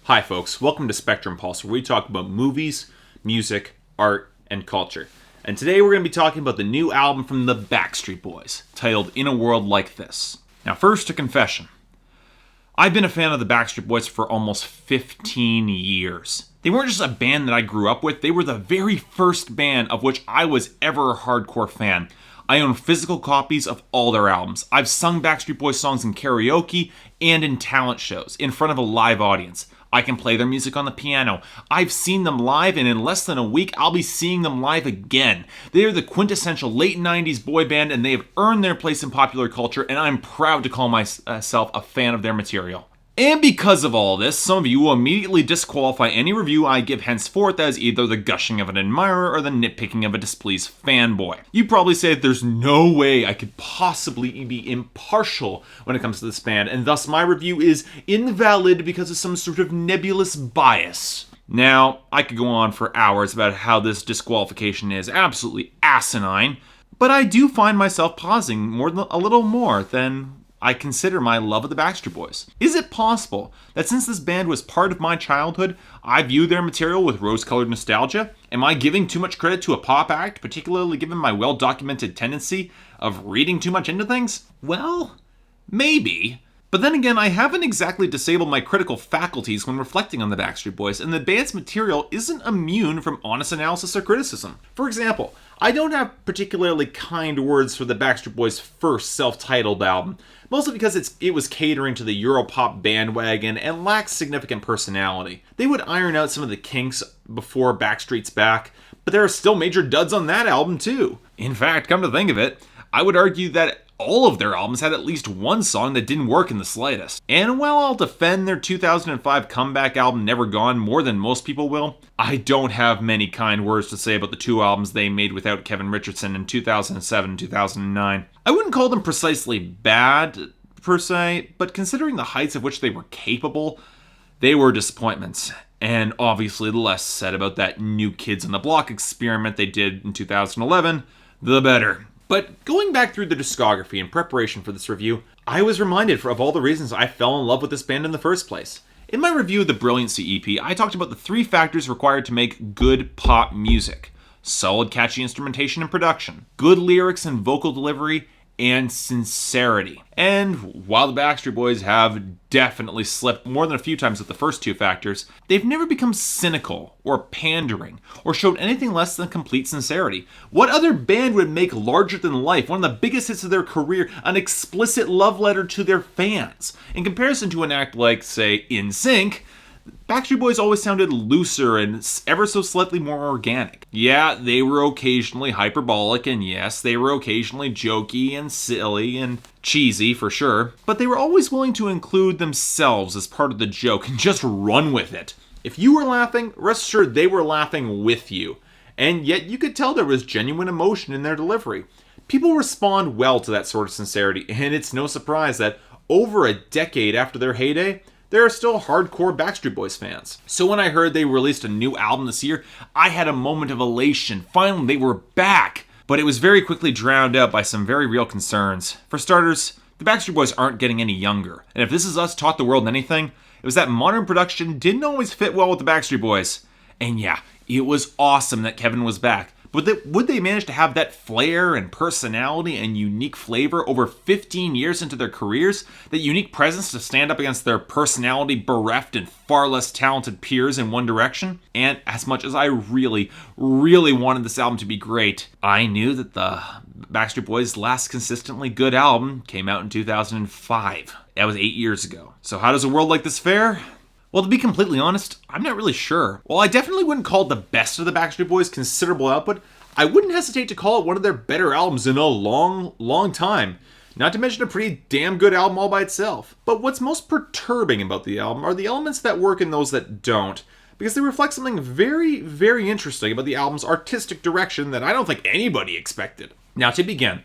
Hi folks, welcome to Spectrum Pulse, where we talk about movies, music, art, and culture. And today we're going to be talking about the new album from the Backstreet Boys, titled In a World Like This. Now first, a confession. I've been a fan of the Backstreet Boys for almost 15 years. They weren't just a band that I grew up with, they were the very first band of which I was ever a hardcore fan. I own physical copies of all their albums. I've sung Backstreet Boys songs in karaoke and in talent shows, in front of a live audience. I can play their music on the piano. I've seen them live, and in less than a week, I'll be seeing them live again. They are the quintessential late 90s boy band, and they have earned their place in popular culture, and I'm proud to call myself a fan of their material. And because of all this, some of you will immediately disqualify any review I give henceforth as either the gushing of an admirer or the nitpicking of a displeased fanboy. You probably say that there's no way I could possibly be impartial when it comes to this band, and thus my review is invalid because of some sort of nebulous bias. Now, I could go on for hours about how this disqualification is absolutely asinine, but I do find myself pausing a little more than I consider my love of the Backstreet Boys. Is it possible that since this band was part of my childhood, I view their material with rose-colored nostalgia? Am I giving too much credit to a pop act, particularly given my well-documented tendency of reading too much into things? Well, maybe. But then again, I haven't exactly disabled my critical faculties when reflecting on the Backstreet Boys, and the band's material isn't immune from honest analysis or criticism. For example, I don't have particularly kind words for the Backstreet Boys' first self-titled album, mostly because it was catering to the Europop bandwagon and lacks significant personality. They would iron out some of the kinks before Backstreet's Back, but there are still major duds on that album too. In fact, come to think of it, I would argue that all of their albums had at least one song that didn't work in the slightest. And while I'll defend their 2005 comeback album Never Gone more than most people will, I don't have many kind words to say about the two albums they made without Kevin Richardson in 2007 and 2009. I wouldn't call them precisely bad, per se, but considering the heights of which they were capable, they were disappointments. And obviously the less said about that New Kids on the Block experiment they did in 2011, the better. But going back through the discography in preparation for this review, I was reminded of all the reasons I fell in love with this band in the first place. In my review of the Brilliancy EP, I talked about the three factors required to make good pop music: solid, catchy instrumentation and production, good lyrics and vocal delivery, and sincerity. And while the Backstreet Boys have definitely slipped more than a few times with the first two factors, they've never become cynical or pandering or showed anything less than complete sincerity. What other band would make Larger Than Life, one of the biggest hits of their career, an explicit love letter to their fans? In comparison to an act like, say, NSYNC, Backstreet Boys always sounded looser and ever so slightly more organic. Yeah, they were occasionally hyperbolic, and yes, they were occasionally jokey and silly and cheesy for sure, but they were always willing to include themselves as part of the joke and just run with it. If you were laughing, rest assured they were laughing with you, and yet you could tell there was genuine emotion in their delivery. People respond well to that sort of sincerity, and it's no surprise that over a decade after their heyday, there are still hardcore Backstreet Boys fans. So when I heard they released a new album this year, I had a moment of elation. Finally, they were back. But it was very quickly drowned out by some very real concerns. For starters, the Backstreet Boys aren't getting any younger. And if This Is Us taught the world anything, it was that modern production didn't always fit well with the Backstreet Boys. And yeah, it was awesome that Kevin was back. But would they manage to have that flair and personality and unique flavor over 15 years into their careers? That unique presence to stand up against their personality bereft and far less talented peers in One Direction? And as much as I really, really wanted this album to be great, I knew that the Backstreet Boys' last consistently good album came out in 2005. That was 8 years ago. So how does a world like this fare? Well, to be completely honest, I'm not really sure. While I definitely wouldn't call it the best of the Backstreet Boys' considerable output, I wouldn't hesitate to call it one of their better albums in a long, long time. Not to mention a pretty damn good album all by itself. But what's most perturbing about the album are the elements that work and those that don't, because they reflect something very, very interesting about the album's artistic direction that I don't think anybody expected. Now, to begin,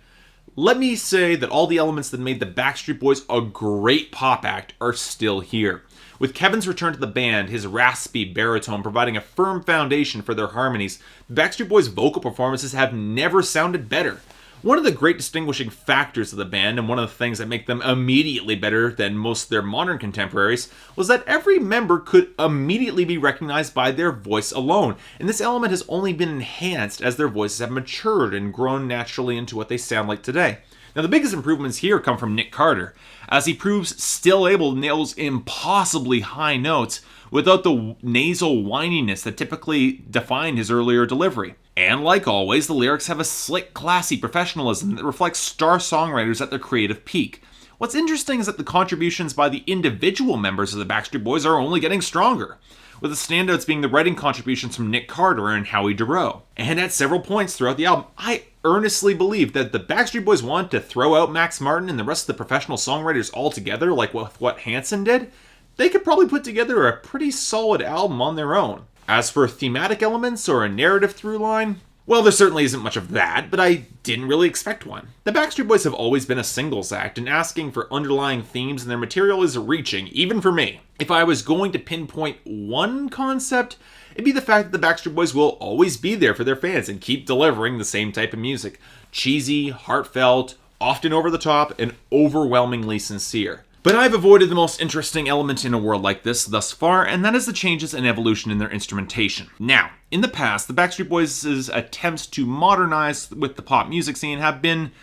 let me say that all the elements that made the Backstreet Boys a great pop act are still here. With Kevin's return to the band, his raspy baritone providing a firm foundation for their harmonies, the Backstreet Boys' vocal performances have never sounded better. One of the great distinguishing factors of the band, and one of the things that make them immediately better than most of their modern contemporaries, was that every member could immediately be recognized by their voice alone, and this element has only been enhanced as their voices have matured and grown naturally into what they sound like today. Now, the biggest improvements here come from Nick Carter, as he proves still able to nail those impossibly high notes without the nasal whininess that typically defined his earlier delivery. And like always, the lyrics have a slick, classy professionalism that reflects star songwriters at their creative peak. What's interesting is that the contributions by the individual members of the Backstreet Boys are only getting stronger, with the standouts being the writing contributions from Nick Carter and Howie Dorough. And at several points throughout the album, I earnestly believe that the Backstreet Boys wanted to throw out Max Martin and the rest of the professional songwriters altogether, like what Hanson did. They could probably put together a pretty solid album on their own. As for thematic elements or a narrative through line, well, there certainly isn't much of that, but I didn't really expect one. The Backstreet Boys have always been a singles act, and asking for underlying themes in their material is reaching, even for me. If I was going to pinpoint one concept, it'd be the fact that the Backstreet Boys will always be there for their fans and keep delivering the same type of music. Cheesy, heartfelt, often over the top, and overwhelmingly sincere. But I've avoided the most interesting element in a world like this thus far, and that is the changes and evolution in their instrumentation. Now, in the past, the Backstreet Boys' attempts to modernize with the pop music scene have been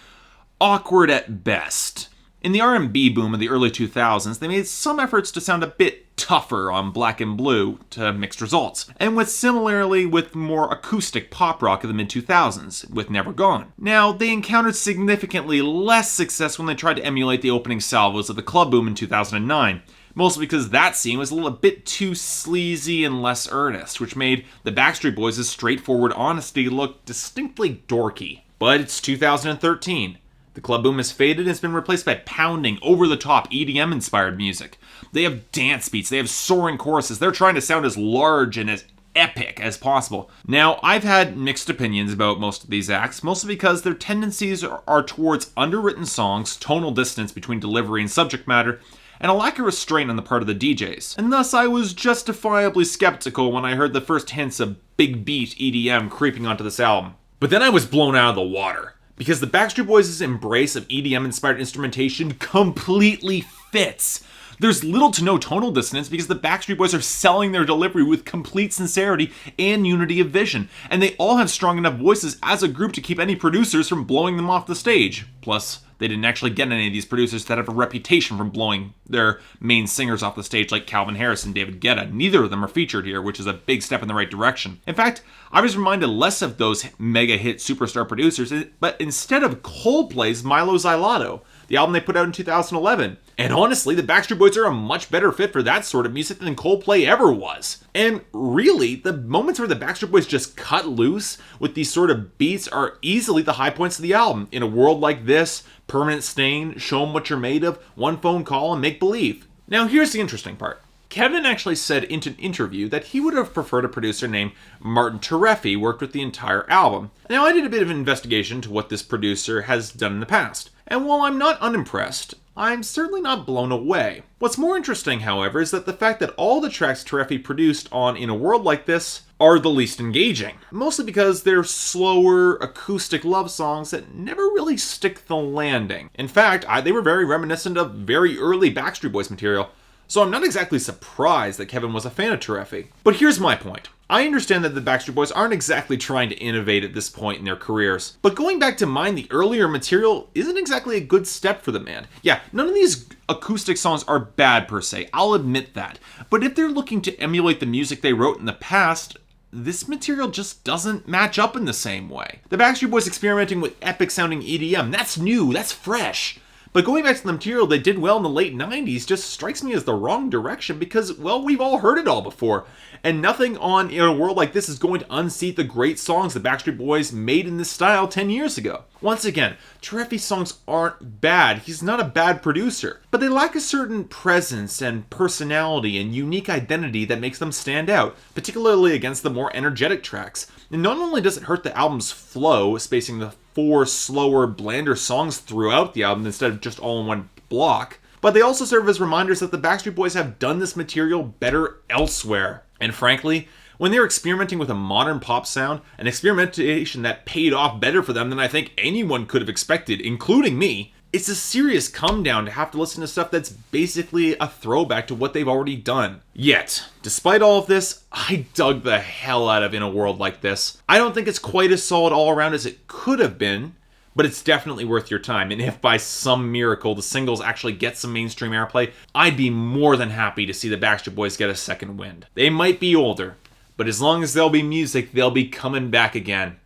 awkward at best. In the R&B boom of the early 2000s, they made some efforts to sound a bit tougher on Black and Blue to mixed results, and similarly with more acoustic pop rock of the mid-2000s, with Never Gone. Now, they encountered significantly less success when they tried to emulate the opening salvos of the club boom in 2009, mostly because that scene was a little bit too sleazy and less earnest, which made the Backstreet Boys' straightforward honesty look distinctly dorky. But it's 2013. The club boom has faded and has been replaced by pounding, over-the-top, EDM-inspired music. They have dance beats, they have soaring choruses, they're trying to sound as large and as epic as possible. Now, I've had mixed opinions about most of these acts, mostly because their tendencies are towards underwritten songs, tonal distance between delivery and subject matter, and a lack of restraint on the part of the DJs. And thus, I was justifiably skeptical when I heard the first hints of big beat EDM creeping onto this album. But then I was blown out of the water, because the Backstreet Boys' embrace of EDM-inspired instrumentation completely fits. There's little to no tonal dissonance because the Backstreet Boys are selling their delivery with complete sincerity and unity of vision, and they all have strong enough voices as a group to keep any producers from blowing them off the stage. Plus, they didn't actually get any of these producers that have a reputation from blowing their main singers off the stage like Calvin Harris and David Guetta. Neither of them are featured here, which is a big step in the right direction. In fact, I was reminded less of those mega hit superstar producers, but instead of Coldplay's Milo Xyloto, the album they put out in 2011. And honestly, the Backstreet Boys are a much better fit for that sort of music than Coldplay ever was. And really, the moments where the Backstreet Boys just cut loose with these sort of beats are easily the high points of the album. In a World Like This, Permanent Stain, Show 'Em What You're Made Of, One Phone Call, and Make Believe. Now here's the interesting part. Kevin actually said in an interview that he would have preferred a producer named Martin Tereffi worked with the entire album. Now, I did a bit of an investigation into what this producer has done in the past, and while I'm not unimpressed, I'm certainly not blown away. What's more interesting, however, is that the fact that all the tracks Tereffi produced on In a World Like This are the least engaging, mostly because they're slower, acoustic love songs that never really stick the landing. In fact, they were very reminiscent of very early Backstreet Boys material, so I'm not exactly surprised that Kevin was a fan of Tereffi. But here's my point. I understand that the Backstreet Boys aren't exactly trying to innovate at this point in their careers, but going back to mine the earlier material isn't exactly a good step for the band. Yeah, none of these acoustic songs are bad per se, I'll admit that. But if they're looking to emulate the music they wrote in the past, this material just doesn't match up in the same way. The Backstreet Boys experimenting with epic sounding EDM, that's new, that's fresh. But going back to the material they did well in the late 90s just strikes me as the wrong direction because, well, we've all heard it all before. And nothing on In a World Like This is going to unseat the great songs the Backstreet Boys made in this style 10 years ago. Once again, Tereffi's songs aren't bad. He's not a bad producer. But they lack a certain presence and personality and unique identity that makes them stand out, particularly against the more energetic tracks. And not only does it hurt the album's flow, spacing the 4 slower, blander songs throughout the album instead of just all in one block, but they also serve as reminders that the Backstreet Boys have done this material better elsewhere. And frankly, when they're experimenting with a modern pop sound, an experimentation that paid off better for them than I think anyone could have expected, including me. It's a serious come down to have to listen to stuff that's basically a throwback to what they've already done. Yet, despite all of this, I dug the hell out of In a World Like This. I don't think it's quite as solid all around as it could have been, but it's definitely worth your time. And if by some miracle the singles actually get some mainstream airplay, I'd be more than happy to see the Backstreet Boys get a second wind. They might be older, but as long as there'll be music, they'll be coming back again.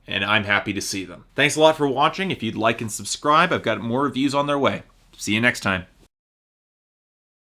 And I'm happy to see them. Thanks a lot for watching. If you'd like and subscribe, I've got more reviews on their way. See you next time.